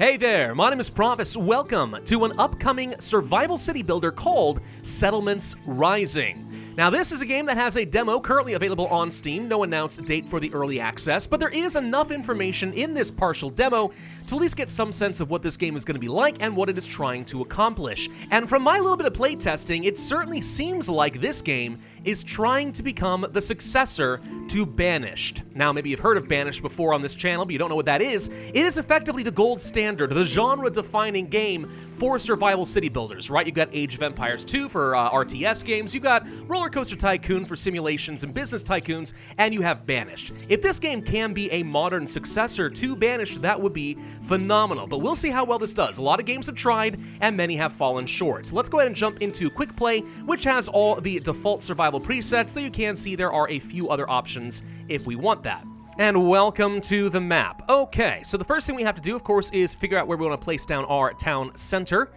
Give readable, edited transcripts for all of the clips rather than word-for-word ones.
Hey there, my name is Pravus. Welcome to an upcoming survival city builder called Settlements Rising. Now, this is a game that has a demo currently available on Steam, no announced date for the early access, but there is enough information in this partial demo to at least get some sense of what this game is going to be like and what it is trying to accomplish. And from my little bit of playtesting, it certainly seems like this game is trying to become the successor to Banished. Now, maybe you've heard of Banished before on this channel, but you don't know what that is. It is effectively the gold standard, the genre-defining game for survival city builders, right? You've got Age of Empires 2 for RTS games, you've got Roller Coaster Tycoon for simulations and business tycoons, and you have Banished. If this game can be a modern successor to Banished, that would be phenomenal, but we'll see how well this does. A lot of games have tried, and many have fallen short. So let's go ahead and jump into Quick Play, which has all the default survival presets, so you can see there are a few other options if we want that. And welcome to the map. Okay, so the first thing we have to do, of course, is figure out where we want to place down our town center.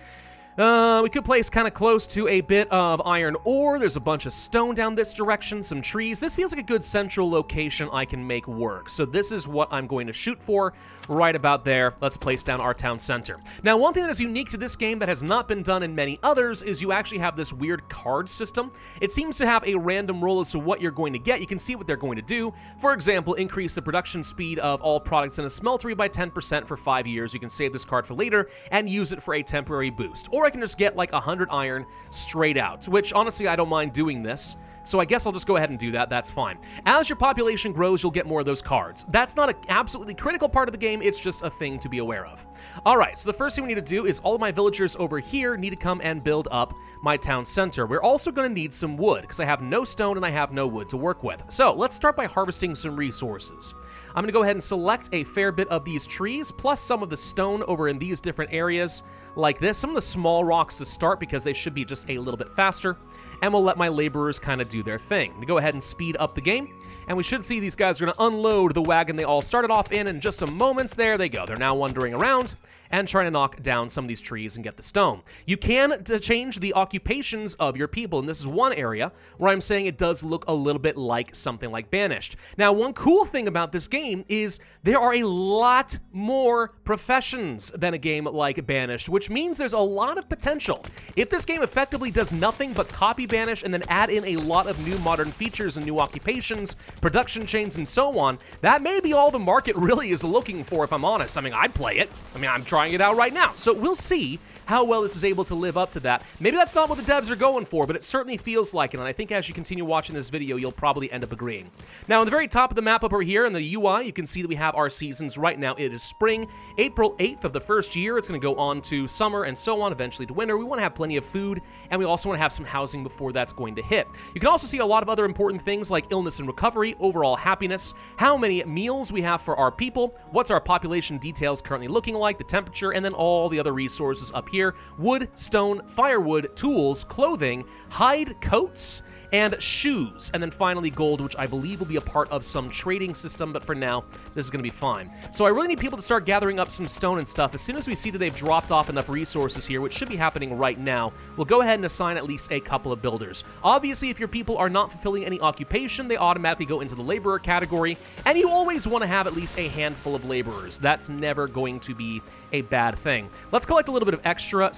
We could place kind of close to a bit of iron ore. There's a bunch of stone down this direction, some trees. This feels like a good central location I can make work. So this is what I'm going to shoot for right about there. Let's place down our town center. Now, one thing that is unique to this game that has not been done in many others is you actually have this weird card system. It seems to have a random roll as to what you're going to get. You can see what they're going to do. For example, increase the production speed of all products in a smeltery by 10% for 5 years. You can save this card for later and use it for a temporary boost. Or I can just get like 100 iron straight out, which honestly I don't mind doing this. So I guess I'll just go ahead and do that, that's fine. As your population grows, you'll get more of those cards. That's not an absolutely critical part of the game, it's just a thing to be aware of. Alright, so the first thing we need to do is all of my villagers over here need to come and build up my town center. We're also going to need some wood, because I have no stone and I have no wood to work with. So let's start by harvesting some resources. I'm going to go ahead and select a fair bit of these trees, plus some of the stone over in these different areas, like this. Some of the small rocks to start, because they should be just a little bit faster. And we'll let my laborers kind of do their thing. We go ahead and speed up the game, and we should see these guys are going to unload the wagon they all started off in just a moment. There they go. They're now wandering around and trying to knock down some of these trees and get the stone. You can change the occupations of your people, and this is one area where I'm saying it does look a little bit like something like Banished. Now, one cool thing about this game is there are a lot more professions than a game like Banished, which means there's a lot of potential. If this game effectively does nothing but copy Banished and then add in a lot of new modern features and new occupations, production chains, and so on, that may be all the market really is looking for, if I'm honest. I mean, I'd play it. I mean, I'm trying it out right now. So we'll see how well this is able to live up to that. Maybe that's not what the devs are going for, but it certainly feels like it, and I think as you continue watching this video, you'll probably end up agreeing. Now, on the very top of the map over here in the UI, you can see that we have our seasons. Right now, it is spring, April 8th of the first year. It's going to go on to summer and so on, eventually to winter. We want to have plenty of food, and we also want to have some housing before that's going to hit. You can also see a lot of other important things like illness and recovery, overall happiness, how many meals we have for our people, what's our population details currently looking like, the temperature, and then all the other resources up here. Wood, stone, firewood, tools, clothing, hide coats, and shoes. And then finally gold, which I believe will be a part of some trading system, but for now, this is going to be fine. So I really need people to start gathering up some stone and stuff. As soon as we see that they've dropped off enough resources here, which should be happening right now, we'll go ahead and assign at least a couple of builders. Obviously, if your people are not fulfilling any occupation, they automatically go into the laborer category, and you always want to have at least a handful of laborers. That's never going to be a bad thing. Let's collect a little bit of extra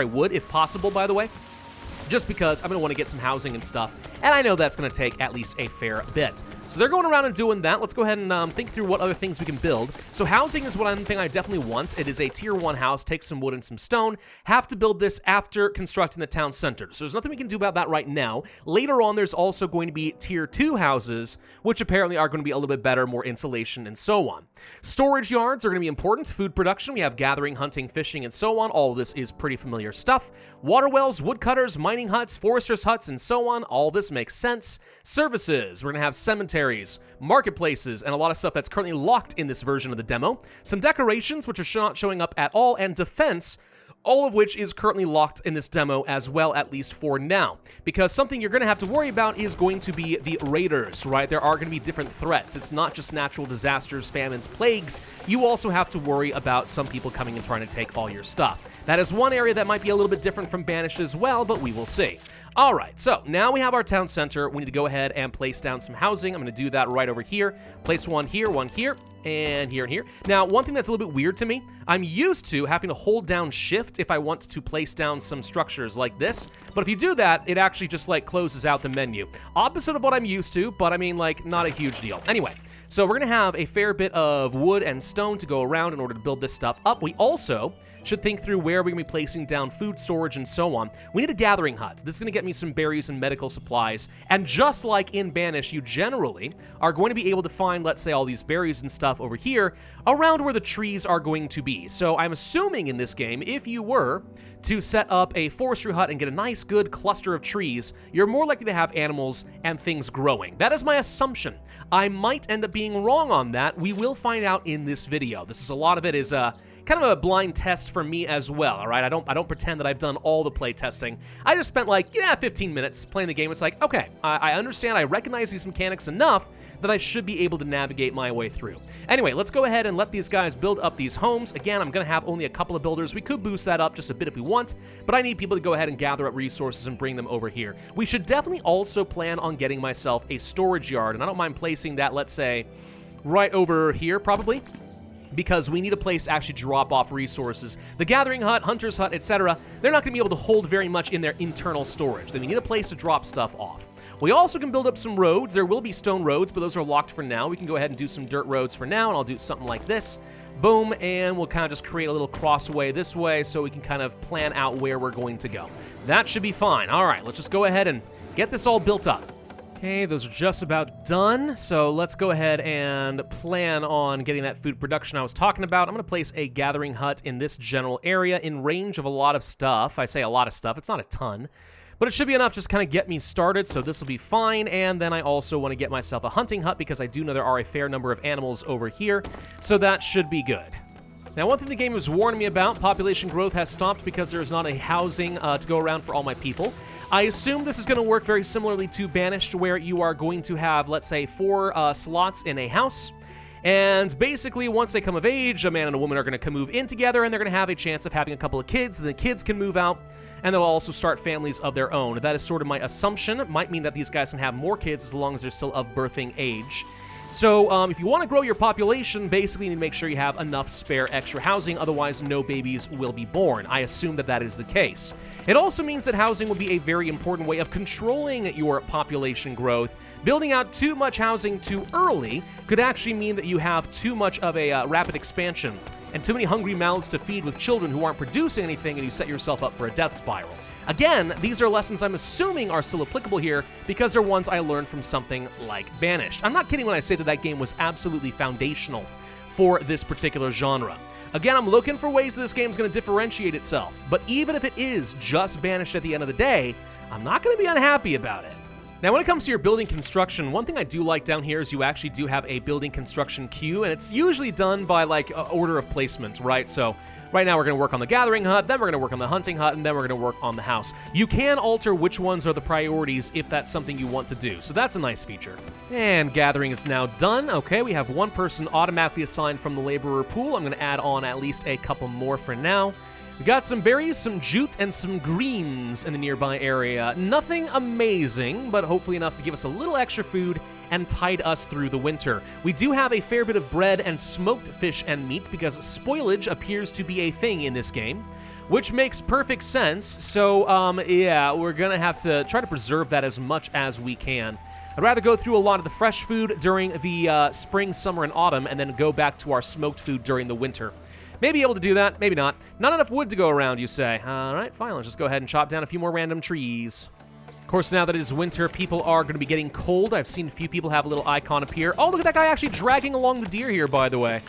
wood, if possible, by the way, just because I'm going to want to get some housing and stuff, and I know that's going to take at least a fair bit. So they're going around and doing that. Let's go ahead and think through what other things we can build. So housing is one thing I definitely want. It is a tier 1 house, takes some wood and some stone. Have to build this after constructing the town center. So there's nothing we can do about that right now. Later on, there's also going to be tier 2 houses, which apparently are going to be a little bit better, more insulation and so on. Storage yards are going to be important. Food production, we have gathering, hunting, fishing, and so on. All of this is pretty familiar stuff. Water wells, woodcutters, mining huts, foresters' huts, and so on. All this makes sense. Services, we're going to have cemeteries, marketplaces, and a lot of stuff that's currently locked in this version of the demo. Some decorations, which are not showing up at all, and defense, all of which is currently locked in this demo as well, at least for now. Because something you're going to have to worry about is going to be the raiders, right? There are going to be different threats. It's not just natural disasters, famines, plagues. You also have to worry about some people coming and trying to take all your stuff. That is one area that might be a little bit different from Banished as well, but we will see. All right, so now we have our town center. We need to go ahead and place down some housing. I'm going to do that right over here. Place one here, and here, and here. Now, one thing that's a little bit weird to me, I'm used to having to hold down shift if I want to place down some structures like this. But if you do that, it actually just like closes out the menu. Opposite of what I'm used to, but I mean like not a huge deal. Anyway, so we're going to have a fair bit of wood and stone to go around in order to build this stuff up. We also should think through where we're going to be placing down food storage and so on. We need a gathering hut. This is going to get me some berries and medical supplies. And just like in Banished, you generally are going to be able to find, let's say, all these berries and stuff over here around where the trees are going to be. So I'm assuming in this game, if you were to set up a forestry hut and get a nice, good cluster of trees, you're more likely to have animals and things growing. That is my assumption. I might end up being wrong on that. We will find out in this video. This is a lot of it is kind of a blind test for me as well, all right? I don't pretend that I've done all the play testing. I just spent like, 15 minutes playing the game. It's like, okay, I understand, I recognize these mechanics enough that I should be able to navigate my way through. Anyway, let's go ahead and let these guys build up these homes. Again, I'm going to have only a couple of builders. We could boost that up just a bit if we want, but I need people to go ahead and gather up resources and bring them over here. We should definitely also plan on getting myself a storage yard, and I don't mind placing that, let's say, right over here, probably, because we need a place to actually drop off resources. The gathering hut, hunter's hut, etc., they're not going to be able to hold very much in their internal storage. They need a place to drop stuff off. We also can build up some roads. There will be stone roads, but those are locked for now. We can go ahead and do some dirt roads for now, and I'll do something like this. Boom, and we'll kind of just create a little crossway this way so we can kind of plan out where we're going to go. That should be fine. All right, let's just go ahead and get this all built up. Okay, those are just about done, so let's go ahead and plan on getting that food production I was talking about. I'm going to place a gathering hut in this general area in range of a lot of stuff. I say a lot of stuff, it's not a ton, but it should be enough just kind of get me started, so this will be fine. And then I also want to get myself a hunting hut because I do know there are a fair number of animals over here, so that should be good. Now, one thing the game was warning me about, population growth has stopped because there is not a housing to go around for all my people. I assume this is going to work very similarly to Banished, where you are going to have, let's say, 4 slots in a house. And basically, once they come of age, a man and a woman are going to move in together, and they're going to have a chance of having a couple of kids, and the kids can move out, and they'll also start families of their own. That is sort of my assumption. It might mean that these guys can have more kids as long as they're still of birthing age. So if you want to grow your population, basically you need to make sure you have enough spare extra housing, otherwise no babies will be born. I assume that that is the case. It also means that housing will be a very important way of controlling your population growth. Building out too much housing too early could actually mean that you have too much of a rapid expansion and too many hungry mouths to feed with children who aren't producing anything, and you set yourself up for a death spiral. Again, these are lessons I'm assuming are still applicable here because they're ones I learned from something like Banished. I'm not kidding when I say that that game was absolutely foundational for this particular genre. Again, I'm looking for ways that this game's going to differentiate itself, but even if it is just Banished at the end of the day, I'm not going to be unhappy about it. Now, when it comes to your building construction, one thing I do like down here is you actually do have a building construction queue, and it's usually done by, like, order of placement, right? So right now we're going to work on the gathering hut, then we're going to work on the hunting hut, and then we're going to work on the house. You can alter which ones are the priorities if that's something you want to do, so that's a nice feature. And gathering is now done. Okay, we have one person automatically assigned from the laborer pool. I'm going to add on at least a couple more for now. We got some berries, some jute, and some greens in the nearby area. Nothing amazing, but hopefully enough to give us a little extra food and tide us through the winter. We do have a fair bit of bread and smoked fish and meat because spoilage appears to be a thing in this game, which makes perfect sense. So, yeah, we're going to have to try to preserve that as much as we can. I'd rather go through a lot of the fresh food during the spring, summer, and autumn, and then go back to our smoked food during the winter. Maybe able to do that, maybe not. Not enough wood to go around, you say. All right, fine, let's just go ahead and chop down a few more random trees. Of course, now that it is winter, people are going to be getting cold. I've seen a few people have a little icon appear. Oh, look at that guy actually dragging along the deer here, by the way.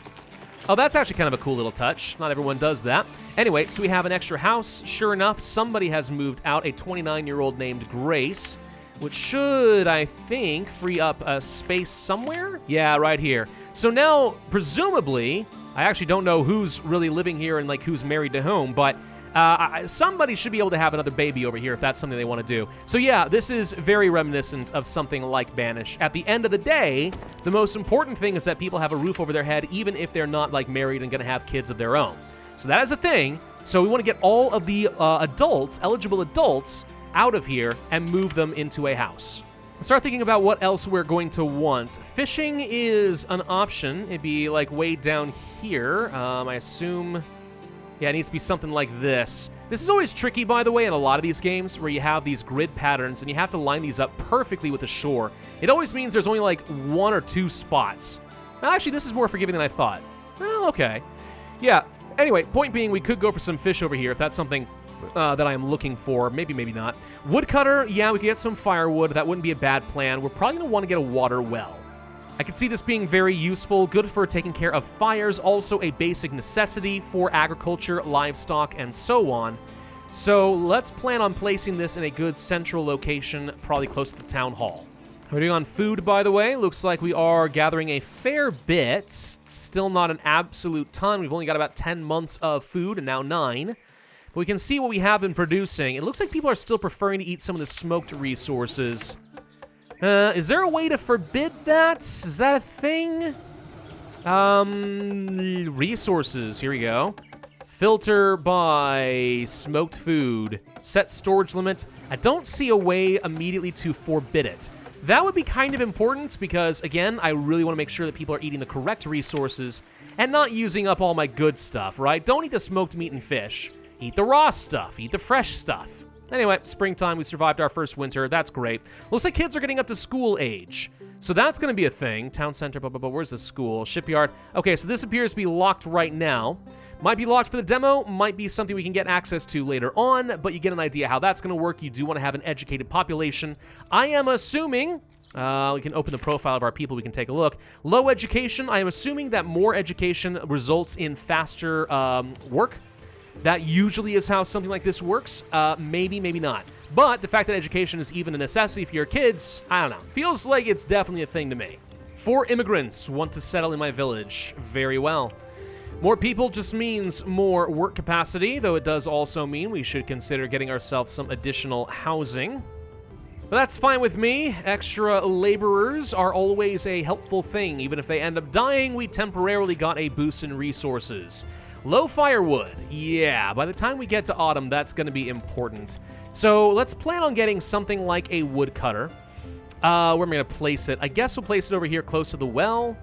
Oh, that's actually kind of a cool little touch. Not everyone does that. Anyway, so we have an extra house. Sure enough, somebody has moved out, a 29-year-old named Grace, which should, I think, free up a space somewhere? Yeah, right here. So now, presumably, I actually don't know who's really living here and, like, who's married to whom, but somebody should be able to have another baby over here if that's something they want to do. So yeah, this is very reminiscent of something like Banished. At the end of the day, the most important thing is that people have a roof over their head, even if they're not, like, married and going to have kids of their own. So that is a thing. So we want to get all of the adults, eligible adults, out of here and move them into a house. Start thinking about what else we're going to want. Fishing is an option. It'd be like way down here. I assume, yeah, it needs to be something like this. This is always tricky, by the way, in a lot of these games where you have these grid patterns and you have to line these up perfectly with the shore. It always means there's only like 1 or 2 spots. Now, actually, this is more forgiving than I thought. Well, okay. Yeah, anyway, point being, we could go for some fish over here if that's something that I am looking for. Maybe, maybe not. Woodcutter, yeah, we could get some firewood. That wouldn't be a bad plan. We're probably going to want to get a water well. I could see this being very useful, good for taking care of fires, also a basic necessity for agriculture, livestock, and so on. So let's plan on placing this in a good central location, probably close to the town hall. We're doing on food, by the way. Looks like we are gathering a fair bit. Still not an absolute ton. We've only got about 10 months of food, and now 9. But we can see what we have been producing. It looks like people are still preferring to eat some of the smoked resources. Is there a way to forbid that? Is that a thing? Resources. Here we go. Filter by smoked food. Set storage limit. I don't see a way immediately to forbid it. That would be kind of important because, again, I really want to make sure that people are eating the correct resources and not using up all my good stuff, right? Don't eat the smoked meat and fish. Eat the raw stuff. Eat the fresh stuff. Anyway, springtime, we survived our first winter. That's great. Looks like kids are getting up to school age. So that's going to be a thing. Town center, blah, blah, blah. Where's the school? Shipyard. Okay, so this appears to be locked right now. Might be locked for the demo. Might be something we can get access to later on, but you get an idea how that's going to work. You do want to have an educated population. I am assuming... we can open the profile of our people. We can take a look. Low education. I am assuming that more education results in faster work. That usually is how something like this works. Maybe, maybe not. But the fact that education is even a necessity for your kids, I don't know. Feels like it's definitely a thing to me. 4 immigrants want to settle in my village. Very well. More people just means more work capacity, though it does also mean we should consider getting ourselves some additional housing. But that's fine with me. Extra laborers are always a helpful thing. Even if they end up dying, we temporarily got a boost in resources. Low firewood. Yeah, by the time we get to autumn, that's going to be important. So let's plan on getting something like a woodcutter. Where am I going to place it? I guess we'll place it over here close to the well.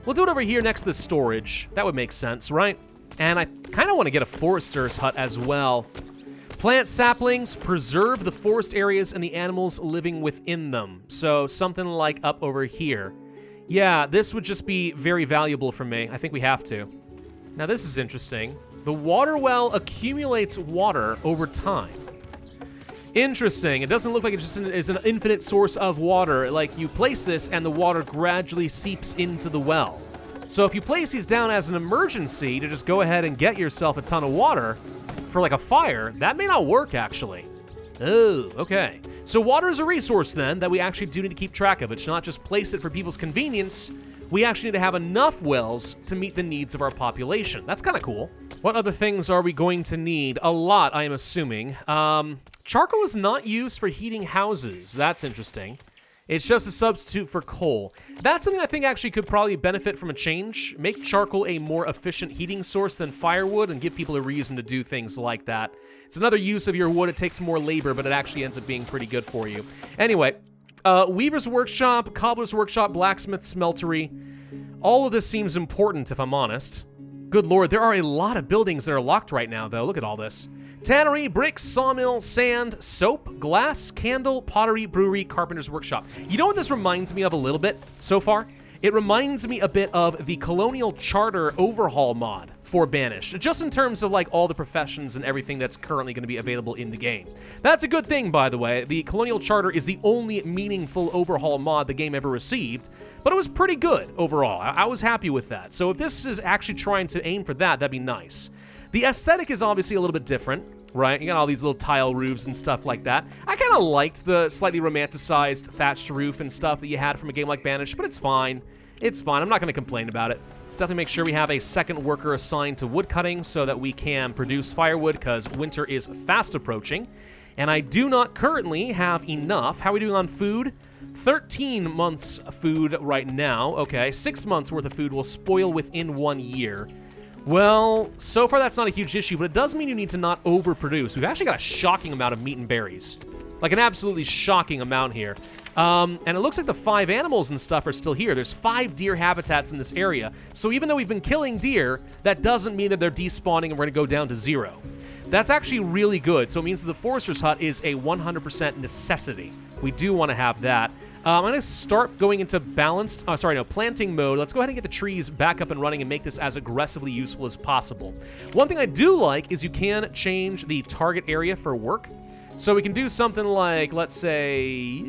We'll do it over here next to the storage. That would make sense, right? And I kind of want to get a forester's hut as well. Plant saplings, preserve the forest areas and the animals living within them. So something like up over here. Yeah, this would just be very valuable for me. I think we have to. Now this is interesting. The water well accumulates water over time. Interesting. It doesn't look like it just is an infinite source of water. Like, you place this and the water gradually seeps into the well. So if you place these down as an emergency to just go ahead and get yourself a ton of water for like a fire, that may not work actually. Oh, okay. So water is a resource then that we actually do need to keep track of. It's not just place it for people's convenience. We actually need to have enough wells to meet the needs of our population. That's kind of cool. What other things are we going to need? A lot, I am assuming. Charcoal is not used for heating houses. That's interesting. It's just a substitute for coal. That's something I think actually could probably benefit from a change. Make charcoal a more efficient heating source than firewood and give people a reason to do things like that. It's another use of your wood. It takes more labor, but it actually ends up being pretty good for you. Anyway, Weaver's Workshop, Cobbler's Workshop, Blacksmith, Smeltery. All of this seems important, if I'm honest. Good lord, there are a lot of buildings that are locked right now, though. Look at all this. Tannery, bricks, sawmill, sand, soap, glass, candle, pottery, brewery, carpenter's workshop. You know what this reminds me of a little bit so far? It reminds me a bit of the Colonial Charter overhaul mod for Banished, just in terms of like all the professions and everything that's currently going to be available in the game. That's a good thing, by the way. The Colonial Charter is the only meaningful overhaul mod the game ever received, but it was pretty good overall. I was happy with that. So if this is actually trying to aim for that, that'd be nice. The aesthetic is obviously a little bit different, right? You got all these little tile roofs and stuff like that. I kind of liked the slightly romanticized thatched roof and stuff that you had from a game like Banished, but it's fine. It's fine. I'm not going to complain about it. Let's definitely make sure we have a second worker assigned to wood cutting so that we can produce firewood because winter is fast approaching. And I do not currently have enough. How are we doing on food? 13 months food right now. Okay, 6 months worth of food will spoil within 1 year. Well, so far that's not a huge issue, but it does mean you need to not overproduce. We've actually got a shocking amount of meat and berries. Like an absolutely shocking amount here. And it looks like the 5 animals and stuff are still here. There's 5 deer habitats in this area. So even though we've been killing deer, that doesn't mean that they're despawning and we're going to go down to 0. That's actually really good. So it means that the Forester's Hut is a 100% necessity. We do want to have that. I'm going to start going into planting mode. Let's go ahead and get the trees back up and running and make this as aggressively useful as possible. One thing I do like is you can change the target area for work. So we can do something like, let's say,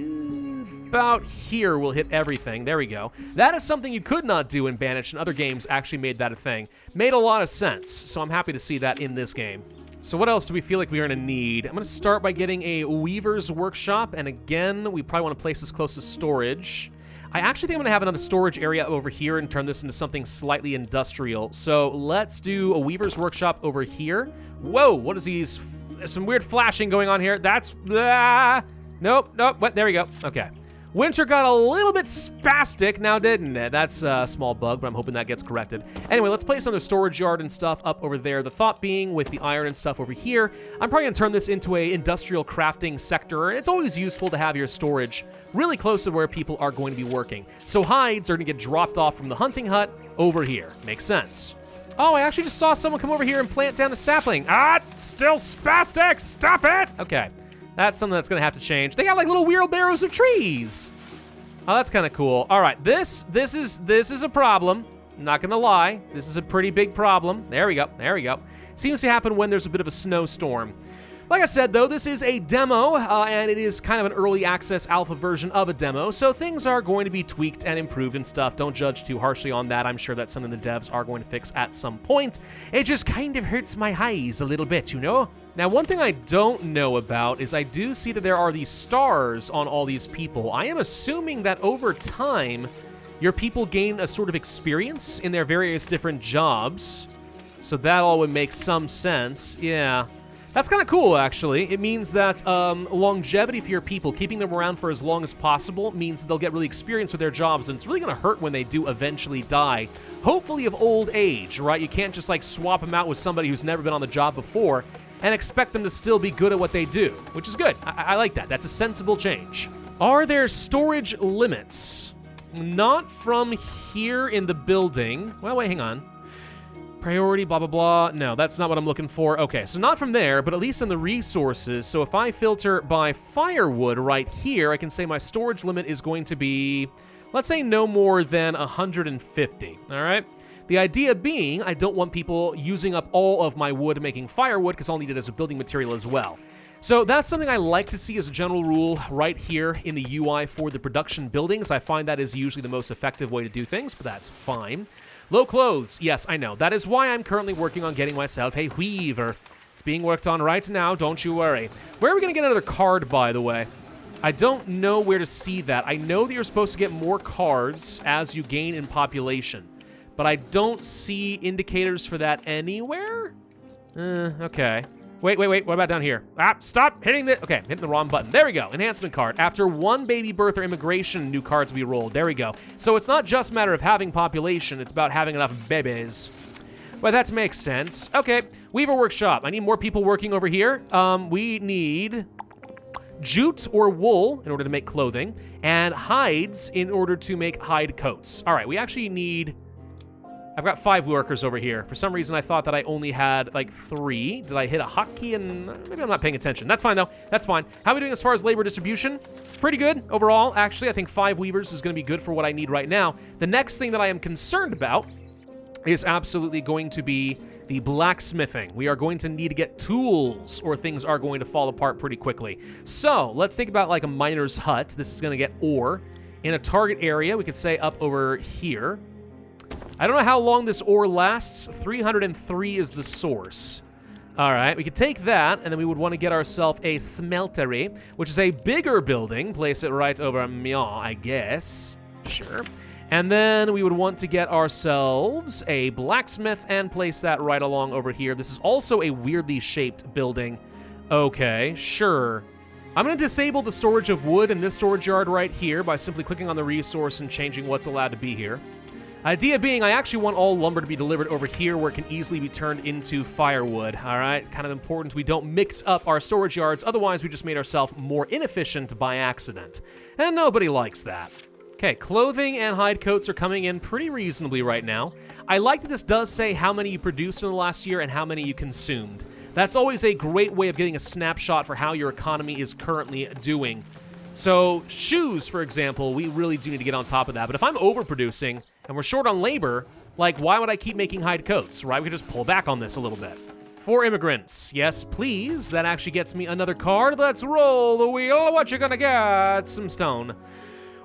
about here we'll hit everything. There we go. That is something you could not do in Banished, and other games actually made that a thing. Made a lot of sense, so I'm happy to see that in this game. So what else do we feel like we're going to need? I'm going to start by getting a weaver's workshop, and again, we probably want to place this close to storage. I actually think I'm going to have another storage area over here and turn this into something slightly industrial. So let's do a weaver's workshop over here. Whoa, what is these? There's some weird flashing going on here. That's... Nope. What? There we go. Okay. Winter got a little bit spastic now, didn't it? That's a small bug, but I'm hoping that gets corrected. Anyway, let's place another storage yard and stuff up over there. The thought being, with the iron and stuff over here, I'm probably going to turn this into a industrial crafting sector. It's always useful to have your storage really close to where people are going to be working. So hides are going to get dropped off from the hunting hut over here. Makes sense. Oh, I actually just saw someone come over here and plant down a sapling. Ah, still spastic! Stop it! Okay. That's something that's going to have to change. They got like little wheelbarrows of trees. Oh, that's kind of cool. All right, this is a problem. I'm not going to lie. This is a pretty big problem. There we go. Seems to happen when there's a bit of a snowstorm. Like I said, though, this is a demo, and it is kind of an early access alpha version of a demo, so things are going to be tweaked and improved and stuff. Don't judge too harshly on that. I'm sure that's something the devs are going to fix at some point. It just kind of hurts my eyes a little bit, you know? Now, one thing I don't know about is I do see that there are these stars on all these people. I am assuming that over time, your people gain a sort of experience in their various different jobs, so that all would make some sense. Yeah. That's kind of cool, actually. It means that longevity for your people, keeping them around for as long as possible, means that they'll get really experienced with their jobs, and it's really going to hurt when they do eventually die. Hopefully of old age, right? You can't just, like, swap them out with somebody who's never been on the job before and expect them to still be good at what they do, which is good. I like that. That's a sensible change. Are there storage limits? Not from here in the building. Well, wait, hang on. Priority, blah, blah, blah. No, that's not what I'm looking for. Okay, so not from there, but at least in the resources. So if I filter by firewood right here, I can say my storage limit is going to be, let's say, no more than 150, all right? The idea being, I don't want people using up all of my wood making firewood, because I'll need it as a building material as well. So that's something I like to see as a general rule right here in the UI for the production buildings. I find that is usually the most effective way to do things, but that's fine. Low clothes. Yes, I know. That is why I'm currently working on getting myself a weaver. It's being worked on right now, don't you worry. Where are we going to get another card, by the way? I don't know where to see that. I know that you're supposed to get more cards as you gain in population, but I don't see indicators for that anywhere? Okay. Wait. What about down here? Ah, stop hitting the... Okay, hitting the wrong button. There we go. Enhancement card. After one baby birth or immigration, new cards will be rolled. There we go. So it's not just a matter of having population. It's about having enough babies. Well, that makes sense. Okay, Weaver Workshop. I need more people working over here. We need jute or wool in order to make clothing, and hides in order to make hide coats. All right, we actually need... I've got 5 workers over here. For some reason, I thought that I only had, like, 3. Did I hit a hotkey? And maybe I'm not paying attention. That's fine, though. That's fine. How are we doing as far as labor distribution? Pretty good overall. Actually, I think 5 weavers is going to be good for what I need right now. The next thing that I am concerned about is absolutely going to be the blacksmithing. We are going to need to get tools, or things are going to fall apart pretty quickly. So, let's think about, like, a miner's hut. This is going to get ore. In a target area, we could say up over here. I don't know how long this ore lasts. 303 is the source. All right, we could take that, and then we would want to get ourselves a smeltery, which is a bigger building. Place it right over Mia, I guess. Sure. And then we would want to get ourselves a blacksmith and place that right along over here. This is also a weirdly shaped building. Okay, sure. I'm going to disable the storage of wood in this storage yard right here by simply clicking on the resource and changing what's allowed to be here. Idea being, I actually want all lumber to be delivered over here where it can easily be turned into firewood, all right? Kind of important we don't mix up our storage yards, otherwise we just made ourselves more inefficient by accident. And nobody likes that. Okay, clothing and hide coats are coming in pretty reasonably right now. I like that this does say how many you produced in the last year and how many you consumed. That's always a great way of getting a snapshot for how your economy is currently doing. So, shoes, for example, we really do need to get on top of that. But if I'm overproducing and we're short on labor, like, why would I keep making hide coats, right? We could just pull back on this a little bit. For immigrants, yes, please. That actually gets me another card. Let's roll the wheel. What you gonna get? Some stone.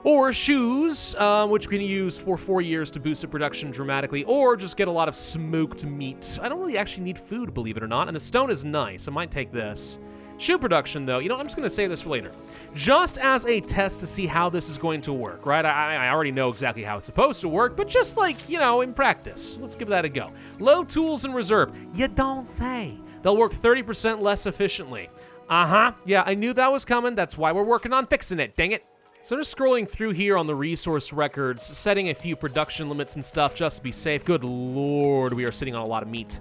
Or shoes, which we can use for 4 years to boost the production dramatically, or just get a lot of smoked meat. I don't really actually need food, believe it or not, and the stone is nice. I might take this. Shoe production, though, you know, I'm just going to save this for later. Just as a test to see how this is going to work, right? I already know exactly how it's supposed to work, but just like, you know, in practice. Let's give that a go. Low tools in reserve. You don't say. They'll work 30% less efficiently. Yeah, I knew that was coming. That's why we're working on fixing it. Dang it. So just scrolling through here on the resource records, setting a few production limits and stuff just to be safe. Good lord, we are sitting on a lot of meat.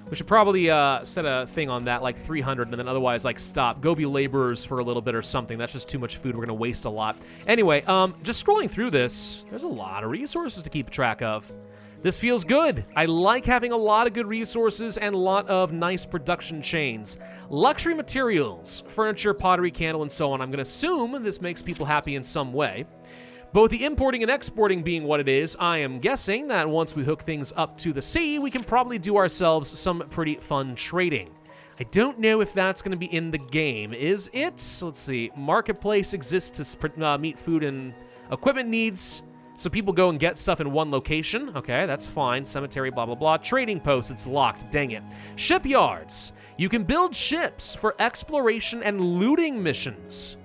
We should probably set a thing on that, like 300, and then otherwise, like, stop. Go be laborers for a little bit or something. That's just too much food. We're going to waste a lot. Anyway, just scrolling through this, there's a lot of resources to keep track of. This feels good. I like having a lot of good resources and a lot of nice production chains. Luxury materials, furniture, pottery, candle, and so on. I'm going to assume this makes people happy in some way. But with the importing and exporting being what it is, I am guessing that once we hook things up to the sea, we can probably do ourselves some pretty fun trading. I don't know if that's going to be in the game. Is it? Let's see. Marketplace exists to meet food and equipment needs. So people go and get stuff in one location. Okay, that's fine. Cemetery, blah, blah, blah. Trading post, it's locked. Dang it. Shipyards. You can build ships for exploration and looting missions.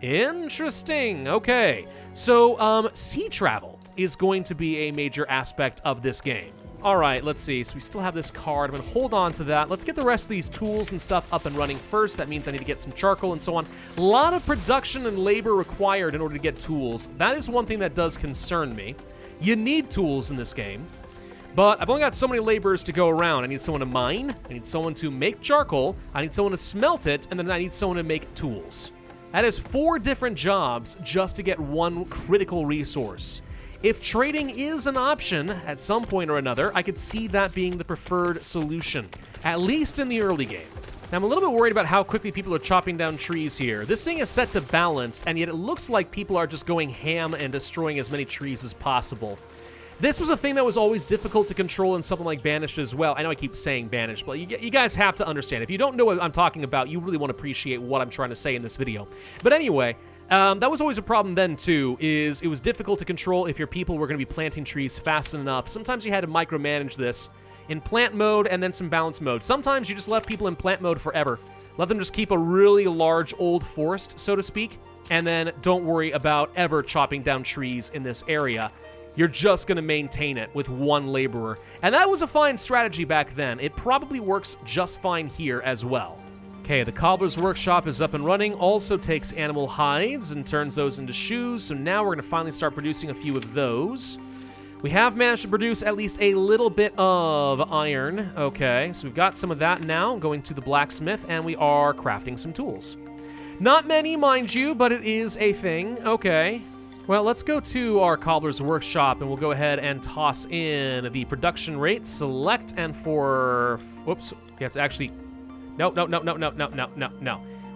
Interesting. Okay. So, sea travel is going to be a major aspect of this game. All right, let's see. So we still have this card. I'm going to hold on to that. Let's get the rest of these tools and stuff up and running first. That means I need to get some charcoal and so on. A lot of production and labor required in order to get tools. That is one thing that does concern me. You need tools in this game, but I've only got so many laborers to go around. I need someone to mine. I need someone to make charcoal. I need someone to smelt it, and then I need someone to make tools. That is 4 different jobs just to get one critical resource. If trading is an option at some point or another, I could see that being the preferred solution, at least in the early game. Now, I'm a little bit worried about how quickly people are chopping down trees here. This thing is set to balanced, and yet it looks like people are just going ham and destroying as many trees as possible. This was a thing that was always difficult to control in something like Banished as well. I know I keep saying Banished, but you guys have to understand. If you don't know what I'm talking about, you really want to appreciate what I'm trying to say in this video. But anyway, that was always a problem then, too, is it was difficult to control if your people were going to be planting trees fast enough. Sometimes you had to micromanage this in plant mode and then some balance mode. Sometimes you just left people in plant mode forever. Let them just keep a really large old forest, so to speak, and then don't worry about ever chopping down trees in this area. You're just going to maintain it with one laborer. And that was a fine strategy back then. It probably works just fine here as well. Okay, the cobbler's workshop is up and running. Also takes animal hides and turns those into shoes. So now we're going to finally start producing a few of those. We have managed to produce at least a little bit of iron. Okay, so we've got some of that now. Going to the blacksmith, and we are crafting some tools. Not many, mind you, but it is a thing. Okay. Well, let's go to our cobbler's workshop, and we'll go ahead and toss in the production rate. Select, and for... Whoops. We have to actually... No.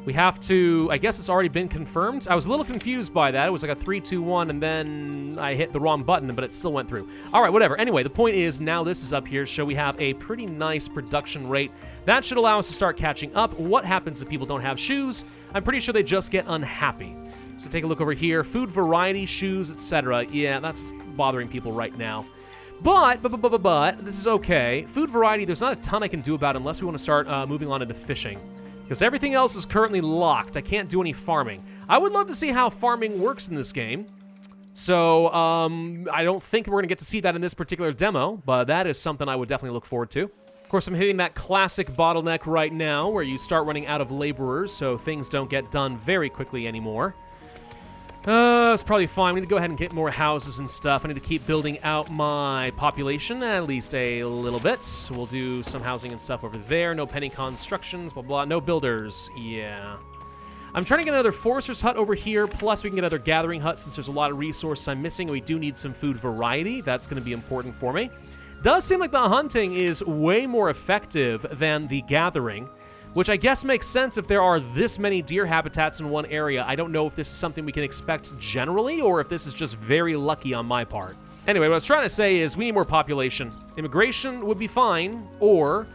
We have to... I guess it's already been confirmed. I was a little confused by that. It was like a 3, 2, 1, and then I hit the wrong button, but it still went through. All right, whatever. Anyway, the point is now this is up here, so we have a pretty nice production rate. That should allow us to start catching up. What happens if people don't have shoes? I'm pretty sure they just get unhappy. So take a look over here. Food variety, shoes, etc. Yeah, that's what's bothering people right now. But, this is okay. Food variety, there's not a ton I can do about it unless we want to start moving on into fishing. Because everything else is currently locked. I can't do any farming. I would love to see how farming works in this game. So, I don't think we're going to get to see that in this particular demo, but that is something I would definitely look forward to. Of course, I'm hitting that classic bottleneck right now where you start running out of laborers, so things don't get done very quickly anymore. It's probably fine. We need to go ahead and get more houses and stuff. I need to keep building out my population at least a little bit. So we'll do some housing and stuff over there. No penny constructions, blah, blah. No builders. Yeah. I'm trying to get another forester's hut over here, plus we can get another gathering hut since there's a lot of resources I'm missing, and we do need some food variety. That's going to be important for me. Does seem like the hunting is way more effective than the gathering, which I guess makes sense if there are this many deer habitats in one area. I don't know if this is something we can expect generally, or if this is just very lucky on my part. Anyway, what I was trying to say is we need more population. Immigration would be fine, or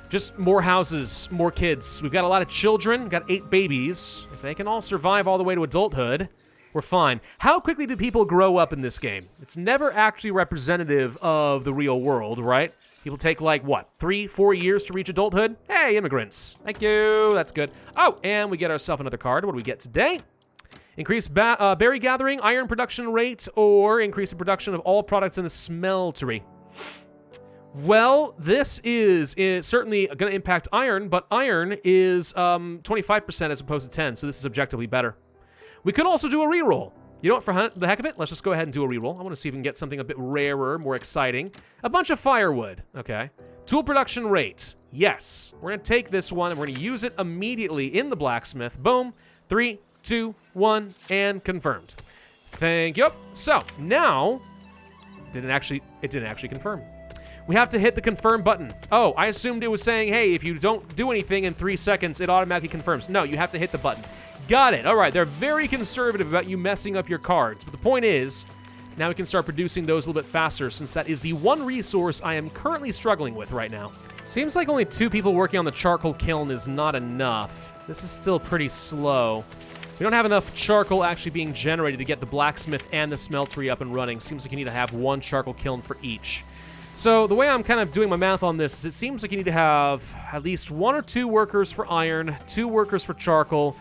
just more houses, more kids. We've got a lot of children, we've got 8 babies. If they can all survive all the way to adulthood, we're fine. How quickly do people grow up in this game? It's never actually representative of the real world, right? People take, like, what, 3-4 years to reach adulthood? Hey, immigrants. Thank you. That's good. Oh, and we get ourselves another card. What do we get today? Increase berry gathering, iron production rate, or increase the production of all products in the smeltery. Well, this is certainly going to impact iron, but iron is 25% as opposed to 10, so this is objectively better. We could also do a reroll. You know what, for the heck of it, let's just go ahead and do a reroll. I want to see if we can get something a bit rarer, more exciting. A bunch of firewood. Okay. Tool production rate. Yes. We're going to take this one, and we're going to use it immediately in the blacksmith. Boom. 3, 2, 1, and confirmed. Thank you. So, now, it didn't actually confirm. We have to hit the confirm button. Oh, I assumed it was saying, hey, if you don't do anything in 3 seconds, it automatically confirms. No, you have to hit the button. Got it. All right, they're very conservative about you messing up your cards. But the point is, now we can start producing those a little bit faster, since that is the one resource I am currently struggling with right now. Seems like only 2 people working on the charcoal kiln is not enough. This is still pretty slow. We don't have enough charcoal actually being generated to get the blacksmith and the smeltery up and running. Seems like you need to have 1 charcoal kiln for each. So the way I'm kind of doing my math on this is it seems like you need to have at least 1 or 2 workers for iron, 2 workers for charcoal,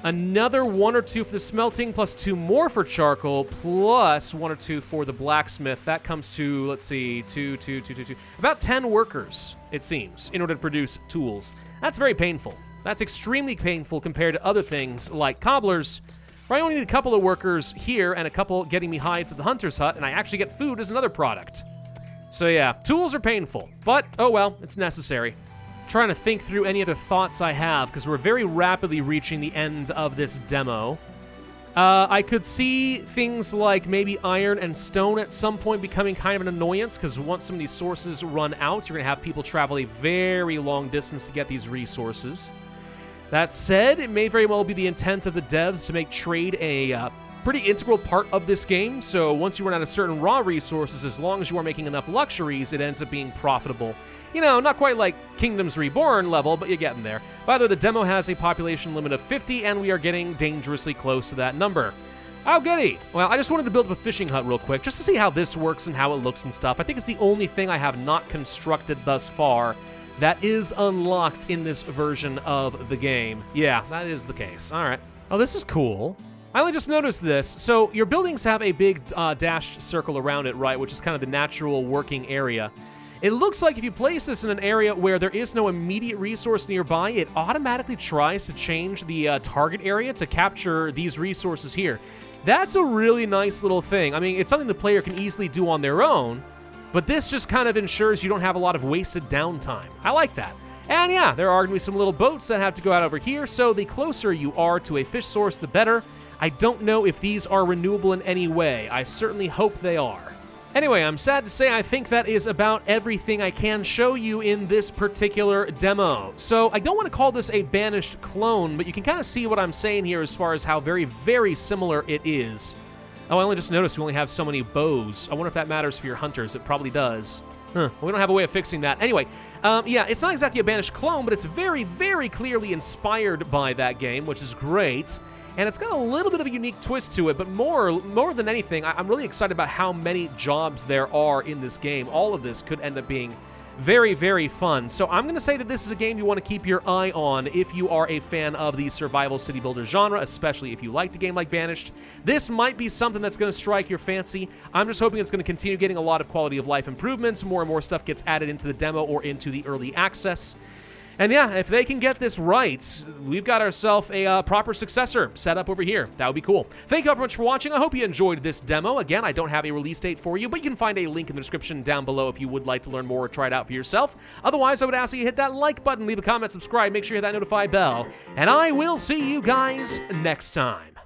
another 1 or 2 for the smelting, plus 2 more for charcoal, plus 1 or 2 for the blacksmith. That comes to, let's see, 2, about 10 workers, it seems, in order to produce tools. That's very painful. That's extremely painful compared to other things like cobblers, where I only need a couple of workers here and a couple getting me hides at the hunter's hut, and I actually get food as another product. So yeah, tools are painful, but oh well, it's necessary. Trying to think through any other thoughts I have, because we're very rapidly reaching the end of this demo. I could see things like maybe iron and stone at some point becoming kind of an annoyance, because once some of these sources run out, you're going to have people travel a very long distance to get these resources. That said, it may very well be the intent of the devs to make trade a pretty integral part of this game, so once you run out of certain raw resources, as long as you are making enough luxuries, it ends up being profitable. You know, not quite like Kingdoms Reborn level, but you're getting there. By the way, the demo has a population limit of 50, and we are getting dangerously close to that number. Oh, goody! Well, I just wanted to build up a fishing hut real quick, just to see how this works and how it looks and stuff. I think it's the only thing I have not constructed thus far that is unlocked in this version of the game. Yeah, that is the case. All right. Oh, this is cool. I only just noticed this. So your buildings have a big dashed circle around it, right, which is kind of the natural working area. It looks like if you place this in an area where there is no immediate resource nearby, it automatically tries to change the target area to capture these resources here. That's a really nice little thing. I mean, it's something the player can easily do on their own, but this just kind of ensures you don't have a lot of wasted downtime. I like that. And yeah, there are going to be some little boats that have to go out over here, so the closer you are to a fish source, the better. I don't know if these are renewable in any way. I certainly hope they are. Anyway, I'm sad to say I think that is about everything I can show you in this particular demo. So I don't want to call this a Banished clone, but you can kind of see what I'm saying here as far as how very, very similar it is. Oh, I only just noticed we only have so many bows. I wonder if that matters for your hunters. It probably does. Well, we don't have a way of fixing that. Anyway, yeah, it's not exactly a Banished clone, but it's very, very clearly inspired by that game, which is great. And it's got a little bit of a unique twist to it, but more than anything, I'm really excited about how many jobs there are in this game. All of this could end up being very, very fun. So I'm going to say that this is a game you want to keep your eye on if you are a fan of the survival city builder genre, especially if you liked a game like Banished. This might be something that's going to strike your fancy. I'm just hoping it's going to continue getting a lot of quality of life improvements. More and more stuff gets added into the demo or into the early access. And yeah, if they can get this right, we've got ourselves a proper successor set up over here. That would be cool. Thank you all very much for watching. I hope you enjoyed this demo. Again, I don't have a release date for you, but you can find a link in the description down below if you would like to learn more or try it out for yourself. Otherwise, I would ask that you hit that like button, leave a comment, subscribe, make sure you hit that notify bell, and I will see you guys next time.